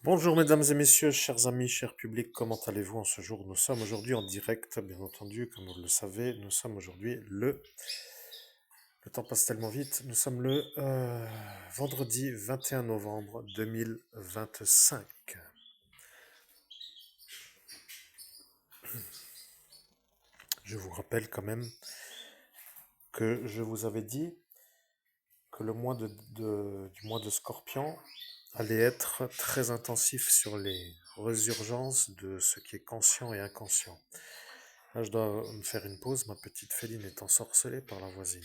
Bonjour mesdames et messieurs, chers amis, cher public, comment allez-vous en ce jour? Nous sommes aujourd'hui en direct, bien entendu, comme vous le savez, nous sommes aujourd'hui le temps passe tellement vite, nous sommes le vendredi 21 novembre 2025. Je vous rappelle quand même que je vous avais dit que le mois du mois de Scorpion allait être très intensif sur les résurgences de ce qui est conscient et inconscient. Là, je dois me faire une pause, ma petite féline est ensorcelée par la voisine.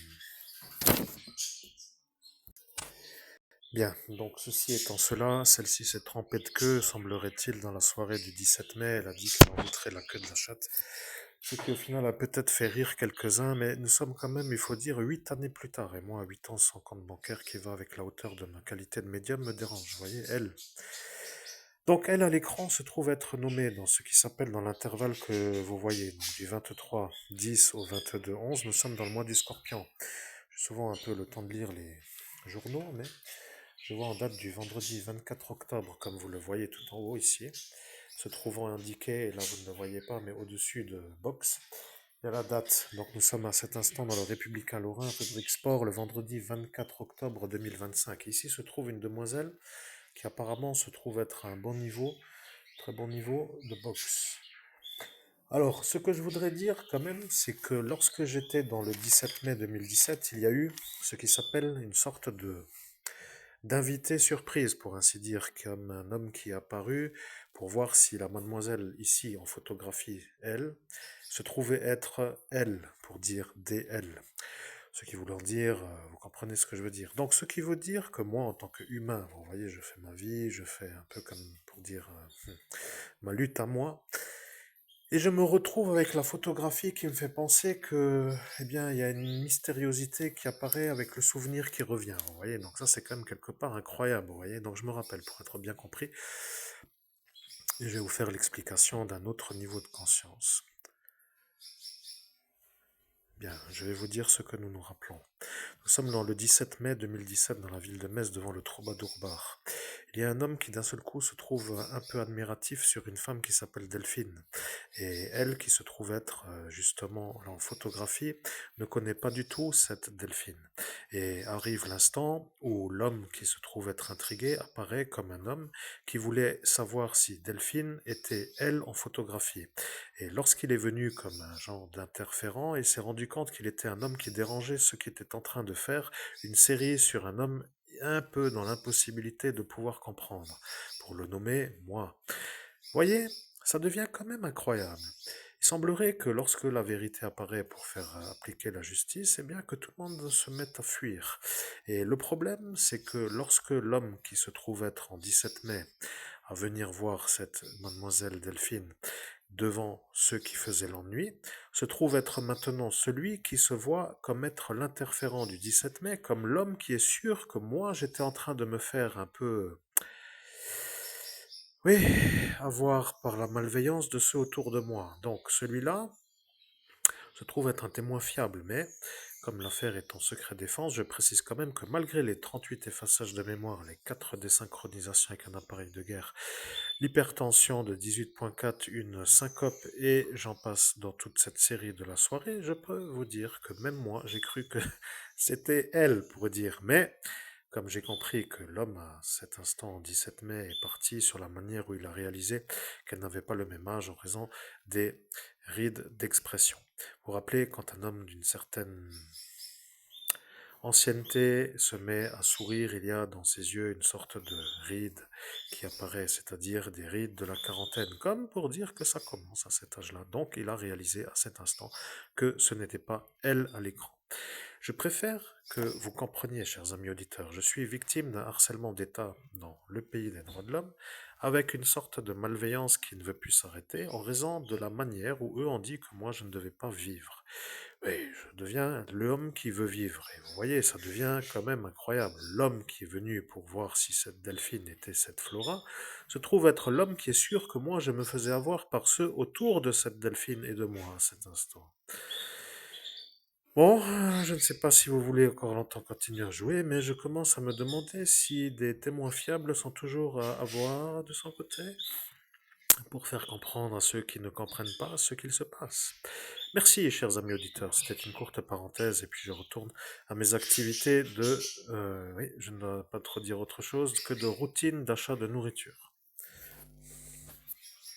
Bien, donc ceci étant cela, celle-ci s'est trempée de queue, semblerait-il, dans la soirée du 17 mai, elle a dit qu'elle en montrait la queue de la chatte, ce qui au final a peut-être fait rire quelques-uns, mais nous sommes quand même, il faut dire, 8 années plus tard, et moi, 8 ans sans compte bancaire qui va avec la hauteur de ma qualité de médium me dérange, vous voyez, elle. Donc elle, à l'écran, se trouve être nommée dans ce qui s'appelle dans l'intervalle que vous voyez, donc du 23-10 au 22-11, nous sommes dans le mois du Scorpion. J'ai souvent un peu le temps de lire les journaux, mais je vois en date du vendredi 24 octobre, comme vous le voyez tout en haut ici, se trouvant indiqué, et là vous ne le voyez pas, mais au-dessus de Box, il y a la date. Donc nous sommes à cet instant dans le Républicain Lorrain, rubrique sport, le vendredi 24 octobre 2025. Ici se trouve une demoiselle qui apparemment se trouve être à un bon niveau, très bon niveau de boxe. Alors, ce que je voudrais dire quand même, c'est que lorsque j'étais dans le 17 mai 2017, il y a eu ce qui s'appelle une sorte de d'invité surprise, pour ainsi dire, comme un homme qui est apparu pour voir si la mademoiselle ici en photographie, elle, se trouvait être elle, pour dire DL. Ce qui veut dire, vous comprenez ce que je veux dire. Donc, ce qui veut dire que moi, en tant qu'humain, vous voyez, je fais ma vie, je fais un peu comme pour dire ma lutte à moi, et je me retrouve avec la photographie qui me fait penser que, eh bien, il y a une mystériosité qui apparaît avec le souvenir qui revient, vous voyez. Donc ça, c'est quand même quelque part incroyable, vous voyez. Donc je me rappelle, pour être bien compris, et je vais vous faire l'explication d'un autre niveau de conscience. Bien, je vais vous dire ce que nous nous rappelons. Nous sommes dans le 17 mai 2017 dans la ville de Metz devant le Troubadour Bar. Il y a un homme qui d'un seul coup se trouve un peu admiratif sur une femme qui s'appelle Delphine. Et elle, qui se trouve être justement en photographie, ne connaît pas du tout cette Delphine. Et arrive l'instant où l'homme qui se trouve être intrigué apparaît comme un homme qui voulait savoir si Delphine était elle en photographie. Et lorsqu'il est venu comme un genre d'interférent, il s'est rendu compte qu'il était un homme qui dérangeait ceux qui étaient en train de faire une série sur un homme un peu dans l'impossibilité de pouvoir comprendre, pour le nommer moi. Voyez, ça devient quand même incroyable. Il semblerait que lorsque la vérité apparaît pour faire appliquer la justice, eh bien que tout le monde se mette à fuir. Et le problème, c'est que lorsque l'homme qui se trouve être en 17 mai à venir voir cette mademoiselle Delphine devant ceux qui faisaient l'ennui, se trouve être maintenant celui qui se voit comme être l'interférent du 17 mai, comme l'homme qui est sûr que moi j'étais en train de me faire un peu, oui, avoir par la malveillance de ceux autour de moi. Donc celui-là se trouve être un témoin fiable, mais comme l'affaire est en secret défense, je précise quand même que malgré les 38 effaçages de mémoire, les 4 désynchronisations avec un appareil de guerre, l'hypertension de 18.4, une syncope et j'en passe dans toute cette série de la soirée, je peux vous dire que même moi, j'ai cru que c'était elle, pour dire. Mais comme j'ai compris que l'homme, à cet instant, en 17 mai, est parti sur la manière où il a réalisé qu'elle n'avait pas le même âge en raison des rides d'expression. Vous vous rappelez, quand un homme d'une certaine ancienneté se met à sourire, il y a dans ses yeux une sorte de ride qui apparaît, c'est-à-dire des rides de la quarantaine, comme pour dire que ça commence à cet âge-là. Donc il a réalisé à cet instant que ce n'était pas elle à l'écran. Je préfère que vous compreniez, chers amis auditeurs, je suis victime d'un harcèlement d'État dans le pays des droits de l'homme, avec une sorte de malveillance qui ne veut plus s'arrêter en raison de la manière où eux ont dit que moi je ne devais pas vivre. Oui, je deviens l'homme qui veut vivre. Et vous voyez, ça devient quand même incroyable. L'homme qui est venu pour voir si cette Delphine était cette Flora se trouve être l'homme qui est sûr que moi je me faisais avoir par ceux autour de cette Delphine et de moi à cet instant. Bon, je ne sais pas si vous voulez encore longtemps continuer à jouer, mais je commence à me demander si des témoins fiables sont toujours à avoir de son côté pour faire comprendre à ceux qui ne comprennent pas ce qu'il se passe. Merci, chers amis auditeurs. C'était une courte parenthèse et puis je retourne à mes activités de... oui, je ne dois pas trop dire autre chose que de routine d'achat de nourriture.